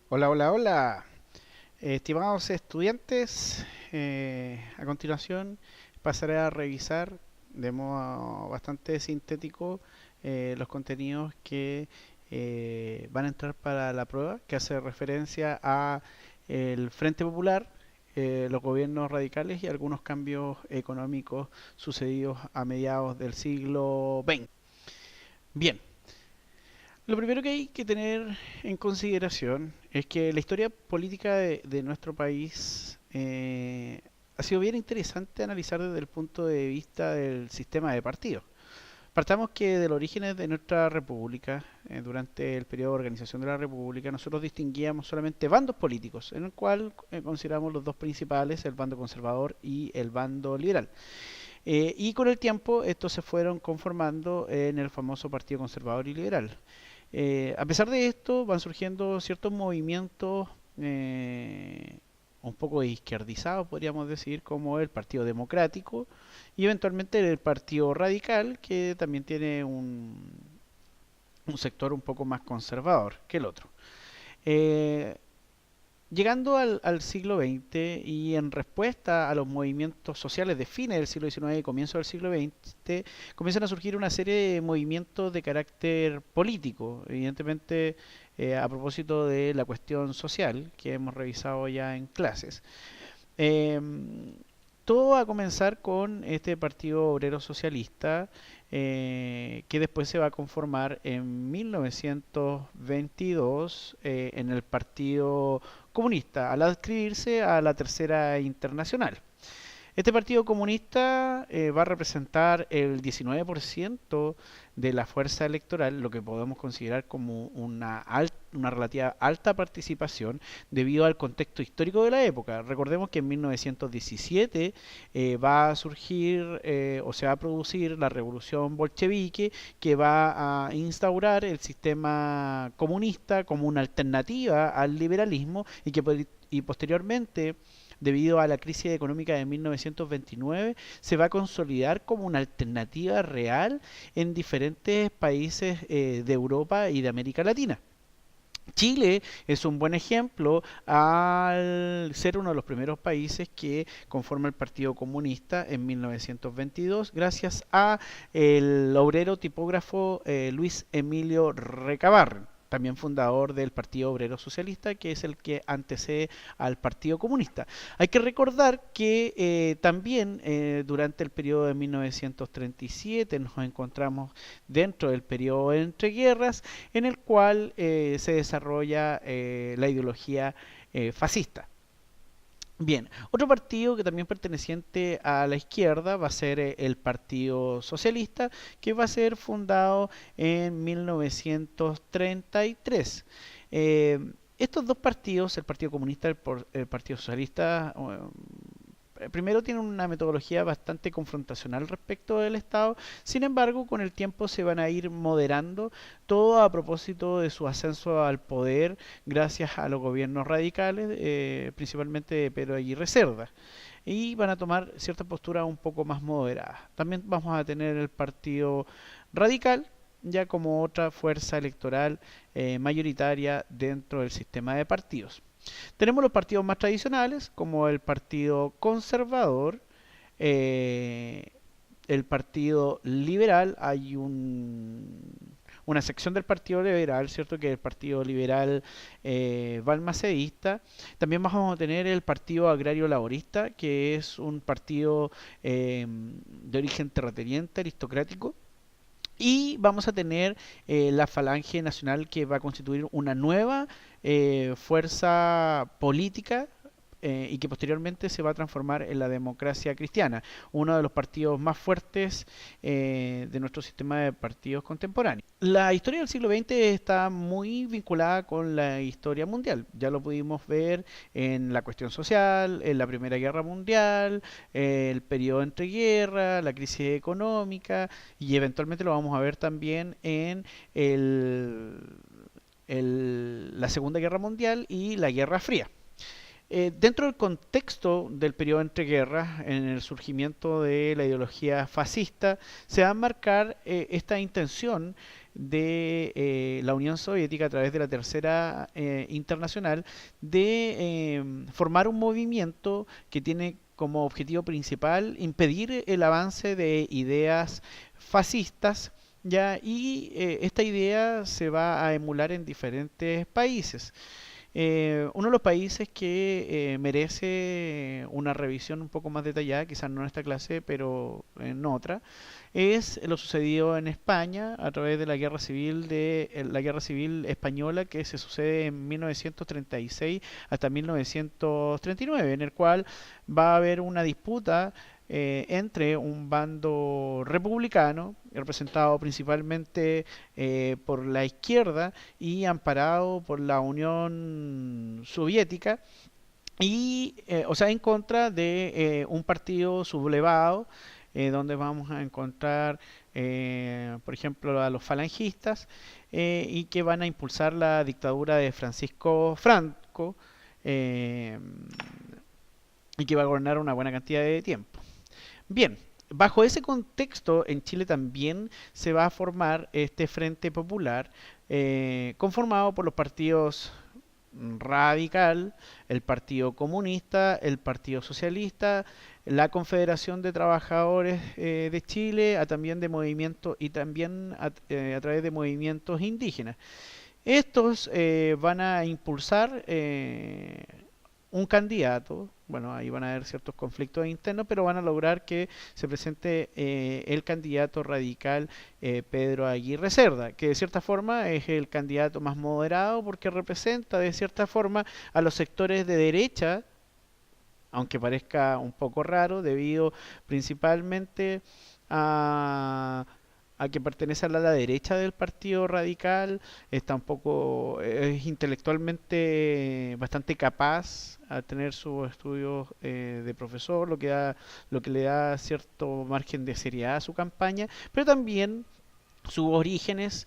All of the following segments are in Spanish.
Hola, hola, hola. Estimados estudiantes, a continuación pasaré a revisar de modo bastante sintético los contenidos que van a entrar para la prueba, que hace referencia a el Frente Popular, los gobiernos radicales y algunos cambios económicos sucedidos a mediados del siglo XX. Bien, lo primero que hay que tener en consideración es que la historia política de nuestro país ha sido bien interesante analizar desde el punto de vista del sistema de partidos. Partamos que de los orígenes de nuestra república, durante el periodo de organización de la república, nosotros distinguíamos solamente bandos políticos, en el cual consideramos los dos principales, el bando conservador y el bando liberal. Y con el tiempo estos se fueron conformando en el famoso Partido Conservador y Liberal. A pesar de esto, van surgiendo ciertos movimientos un poco izquierdizados, podríamos decir, como el Partido Democrático y eventualmente el Partido Radical, que también tiene un sector un poco más conservador que el otro. Eh, Llegando al siglo XX y en respuesta a los movimientos sociales de fines del siglo XIX y comienzo del siglo XX, comienzan a surgir una serie de movimientos de carácter político, evidentemente a propósito de la cuestión social que hemos revisado ya en clases. Em, Todo va a comenzar con este Partido Obrero Socialista, que después se va a conformar en 1922 en el Partido Comunista, al adscribirse a la Tercera Internacional. Este Partido Comunista va a representar el 19% de la fuerza electoral, lo que podemos considerar como una relativa alta participación debido al contexto histórico de la época. Recordemos que en 1917 va a surgir o se va a producir la revolución bolchevique, que va a instaurar el sistema comunista como una alternativa al liberalismo y posteriormente, debido a la crisis económica de 1929, se va a consolidar como una alternativa real en diferentes países de Europa y de América Latina. Chile es un buen ejemplo al ser uno de los primeros países que conforma el Partido Comunista en 1922, gracias a el obrero tipógrafo Luis Emilio Recabarren, también fundador del Partido Obrero Socialista, que es el que antecede al Partido Comunista. Hay que recordar que también durante el periodo de 1937 nos encontramos dentro del periodo de entreguerras, en el cual se desarrolla la ideología fascista. Bien, otro partido que también perteneciente a la izquierda va a ser el Partido Socialista, que va a ser fundado en 1933. Estos dos partidos, el Partido Comunista y el Partido Socialista, primero tienen una metodología bastante confrontacional respecto del Estado. Sin embargo, con el tiempo se van a ir moderando, todo a propósito de su ascenso al poder gracias a los gobiernos radicales, principalmente de Pedro Aguirre Cerda, y van a tomar ciertas posturas un poco más moderadas. También vamos a tener el Partido Radical ya como otra fuerza electoral mayoritaria dentro del sistema de partidos. Tenemos los partidos más tradicionales, como el Partido Conservador, eh, el Partido Liberal. Hay una sección del Partido Liberal, ¿cierto? Que es el Partido Liberal balmacedista. También vamos a tener el Partido Agrario Laborista, que es un partido de origen terrateniente, aristocrático. Y vamos a tener la Falange Nacional, que va a constituir una nueva fuerza política y que posteriormente se va a transformar en la democracia cristiana, uno de los partidos más fuertes de nuestro sistema de partidos contemporáneos. La historia del siglo XX está muy vinculada con la historia mundial, ya lo pudimos ver en la cuestión social, en la Primera Guerra Mundial, el periodo entre guerras, la crisis económica, y eventualmente lo vamos a ver también en la Segunda Guerra Mundial y la Guerra Fría. Dentro del contexto del periodo entre guerras, en el surgimiento de la ideología fascista, se va a marcar esta intención de la Unión Soviética a través de la Tercera Internacional de formar un movimiento que tiene como objetivo principal impedir el avance de ideas fascistas, ya, y esta idea se va a emular en diferentes países. Uno de los países que merece una revisión un poco más detallada, quizás no en esta clase, pero en otra, es lo sucedido en España a través de la guerra civil española que se sucede en 1936 hasta 1939, en el cual va a haber una disputa entre un bando republicano, representado principalmente por la izquierda y amparado por la Unión Soviética, o sea, en contra de un partido sublevado, donde vamos a encontrar, por ejemplo, a los falangistas, y que van a impulsar la dictadura de Francisco Franco, eh, y que va a gobernar una buena cantidad de tiempo. Bien, bajo ese contexto, en Chile también se va a formar este Frente Popular, conformado por los partidos Radical, el Partido Comunista, el Partido Socialista, la Confederación de Trabajadores de Chile, también de movimientos y también a través de movimientos indígenas. Estos van a impulsar un candidato, bueno, ahí van a haber ciertos conflictos internos, pero van a lograr que se presente el candidato radical Pedro Aguirre Cerda, que de cierta forma es el candidato más moderado porque representa de cierta forma a los sectores de derecha, aunque parezca un poco raro, debido principalmente a que pertenece a la derecha del Partido Radical, está un poco, es intelectualmente bastante capaz a tener sus estudios de profesor, lo que le da cierto margen de seriedad a su campaña, pero también sus orígenes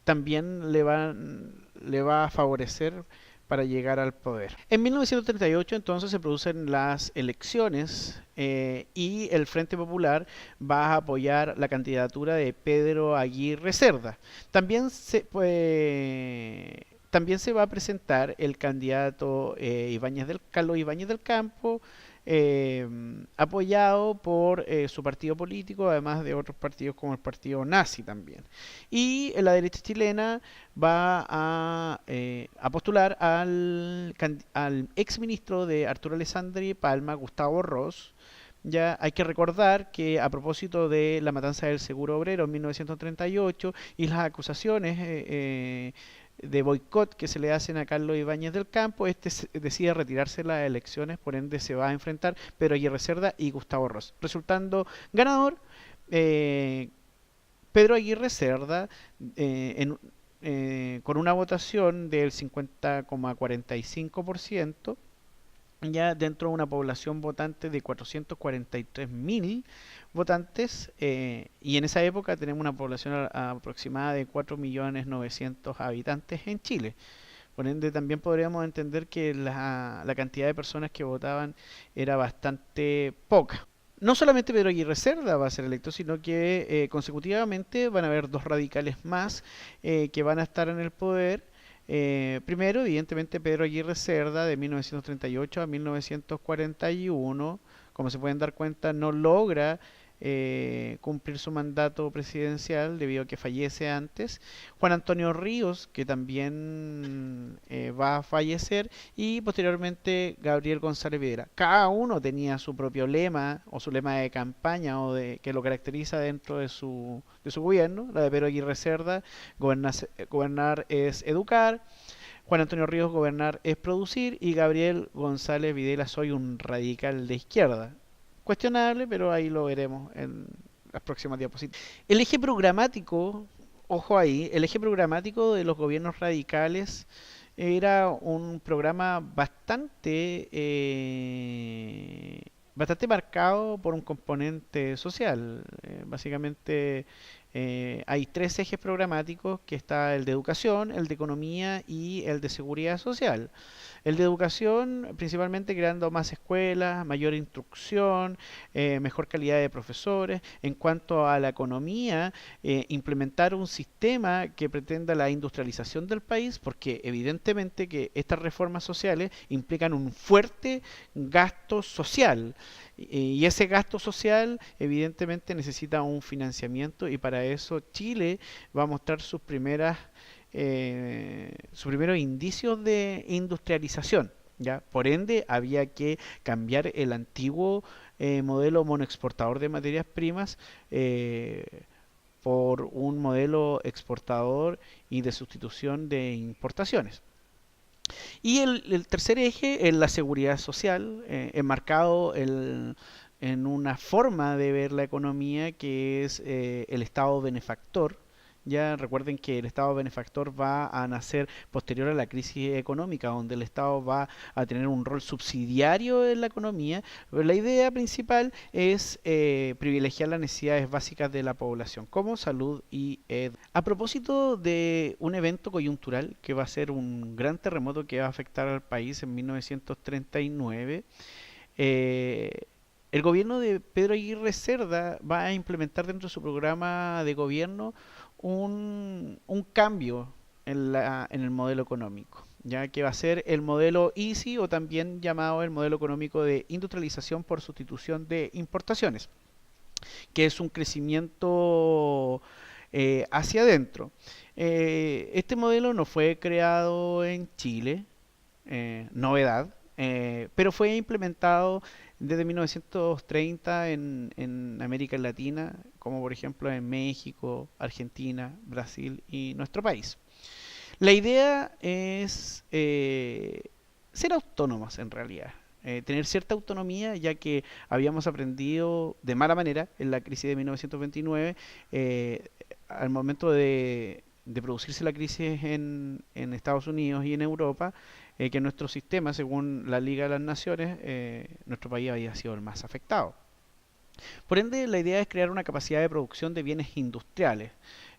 también le va a favorecer para llegar al poder. En 1938 entonces se producen las elecciones y el Frente Popular va a apoyar la candidatura de Pedro Aguirre Cerda. También se va a presentar el candidato Carlos Ibáñez del Campo, eh, apoyado por su partido político, además de otros partidos como el partido nazi también. Y la derecha chilena va a postular al exministro de Arturo Alessandri Palma, Gustavo Ross. Ya hay que recordar que a propósito de la matanza del Seguro Obrero en 1938 y las acusaciones de boicot que se le hacen a Carlos Ibáñez del Campo, decide retirarse de las elecciones, por ende se va a enfrentar Pedro Aguirre Cerda y Gustavo Ross, resultando ganador eh, Pedro Aguirre Cerda con una votación del 50,45%, ya dentro de una población votante de 443.000 votantes, y en esa época tenemos una población aproximada de 4.900.000 habitantes en Chile. Por ende, también podríamos entender que la cantidad de personas que votaban era bastante poca. No solamente Pedro Aguirre Cerda va a ser electo, sino que consecutivamente van a haber dos radicales más que van a estar en el poder. Primero, evidentemente, Pedro Aguirre Cerda, de 1938 a 1941, como se pueden dar cuenta, no logra cumplir su mandato presidencial debido a que fallece antes. Juan Antonio Ríos, que también va a fallecer, y posteriormente Gabriel González Videla. Cada uno tenía su propio lema o su lema de campaña que lo caracteriza dentro de su gobierno. La de Pedro Aguirre Cerda, gobernar es educar. Juan Antonio Ríos, gobernar es producir, y Gabriel González Videla, soy un radical de izquierda. Cuestionable, pero ahí lo veremos en las próximas diapositivas. El eje programático, ojo ahí, el eje programático de los gobiernos radicales era un programa bastante marcado por un componente social. Básicamente hay tres ejes programáticos, que está el de educación, el de economía y el de seguridad social. El de educación, principalmente creando más escuelas, mayor instrucción, mejor calidad de profesores. En cuanto a la economía, implementar un sistema que pretenda la industrialización del país, porque evidentemente que estas reformas sociales implican un fuerte gasto social. Y ese gasto social evidentemente necesita un financiamiento, y para eso Chile va a mostrar sus primeros indicios de industrialización. ¿Ya? Por ende, había que cambiar el antiguo modelo monoexportador de materias primas por un modelo exportador y de sustitución de importaciones. Y el tercer eje es la seguridad social, enmarcado en una forma de ver la economía que es el Estado benefactor. Ya recuerden que el Estado benefactor va a nacer posterior a la crisis económica, donde el Estado va a tener un rol subsidiario en la economía, pero la idea principal es privilegiar las necesidades básicas de la población, como salud y educación. A propósito de un evento coyuntural que va a ser un gran terremoto que va a afectar al país en 1939, eh, el gobierno de Pedro Aguirre Cerda va a implementar dentro de su programa de gobierno un cambio en el modelo económico, ya que va a ser el modelo EASY, o también llamado el modelo económico de industrialización por sustitución de importaciones, que es un crecimiento hacia adentro. Este modelo no fue creado en Chile, novedad, pero fue implementado desde 1930 en América Latina, como por ejemplo en México, Argentina, Brasil y nuestro país. La idea es ser autónomos en realidad, tener cierta autonomía, ya que habíamos aprendido de mala manera en la crisis de 1929, al momento de producirse la crisis en Estados Unidos y en Europa, que nuestro sistema, según la Liga de las Naciones, nuestro país había sido el más afectado. Por ende, la idea es crear una capacidad de producción de bienes industriales,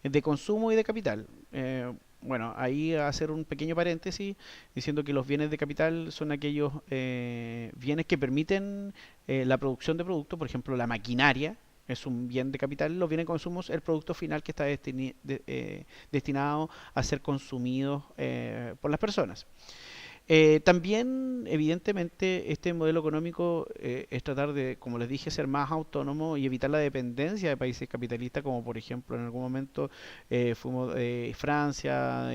de consumo y de capital. Bueno, ahí hacer un pequeño paréntesis diciendo que los bienes de capital son aquellos bienes que permiten la producción de productos. Por ejemplo, la maquinaria es un bien de capital. Los bienes de consumo es el producto final que está destinado a ser consumido por las personas. También, evidentemente, este modelo económico es tratar de, como les dije, ser más autónomo y evitar la dependencia de países capitalistas, como por ejemplo en algún momento fuimos Francia,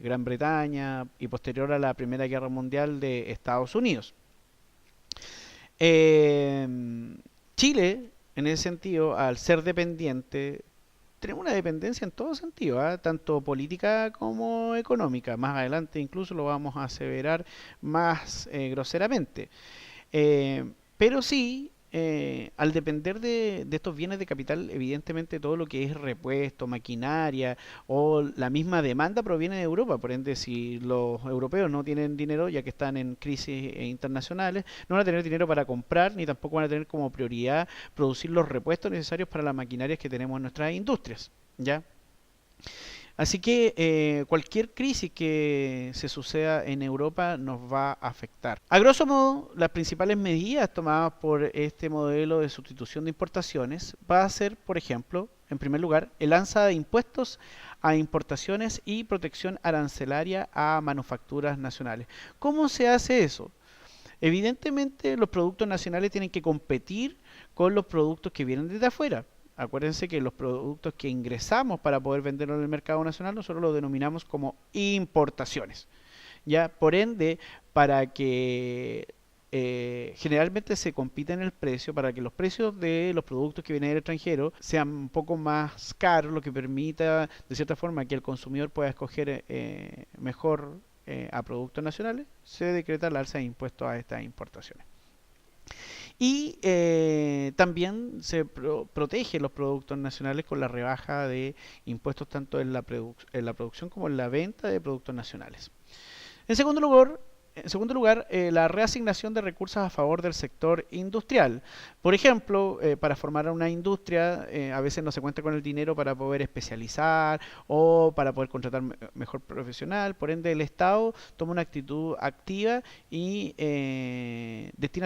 Gran Bretaña, y posterior a la Primera Guerra Mundial de Estados Unidos. Eh, Chile, en ese sentido, al ser dependiente, tenemos una dependencia en todo sentido, ¿ah? Tanto política como económica. Más adelante incluso lo vamos a aseverar más groseramente. Pero sí, al depender de estos bienes de capital, evidentemente todo lo que es repuesto, maquinaria o la misma demanda proviene de Europa. Por ende, si los europeos no tienen dinero, ya que están en crisis internacionales, no van a tener dinero para comprar, ni tampoco van a tener como prioridad producir los repuestos necesarios para las maquinarias que tenemos en nuestras industrias. ¿Ya? Así que cualquier crisis que se suceda en Europa nos va a afectar. A grosso modo, las principales medidas tomadas por este modelo de sustitución de importaciones va a ser, por ejemplo, en primer lugar, el alza de impuestos a importaciones y protección arancelaria a manufacturas nacionales. ¿Cómo se hace eso? Evidentemente, los productos nacionales tienen que competir con los productos que vienen desde afuera. Acuérdense que los productos que ingresamos para poder venderlo en el mercado nacional nosotros los denominamos como importaciones. Ya, por ende, para que generalmente se compita en el precio, para que los precios de los productos que vienen del extranjero sean un poco más caros, lo que permita de cierta forma que el consumidor pueda escoger mejor a productos nacionales, se decreta el alza de impuestos a estas importaciones. Y también se protege los productos nacionales con la rebaja de impuestos tanto en la producción como en la venta de productos nacionales. En segundo lugar, En segundo lugar, la reasignación de recursos a favor del sector industrial. Por ejemplo, para formar una industria, a veces no se cuenta con el dinero para poder especializar o para poder contratar mejor profesional. Por ende, el Estado toma una actitud activa y destina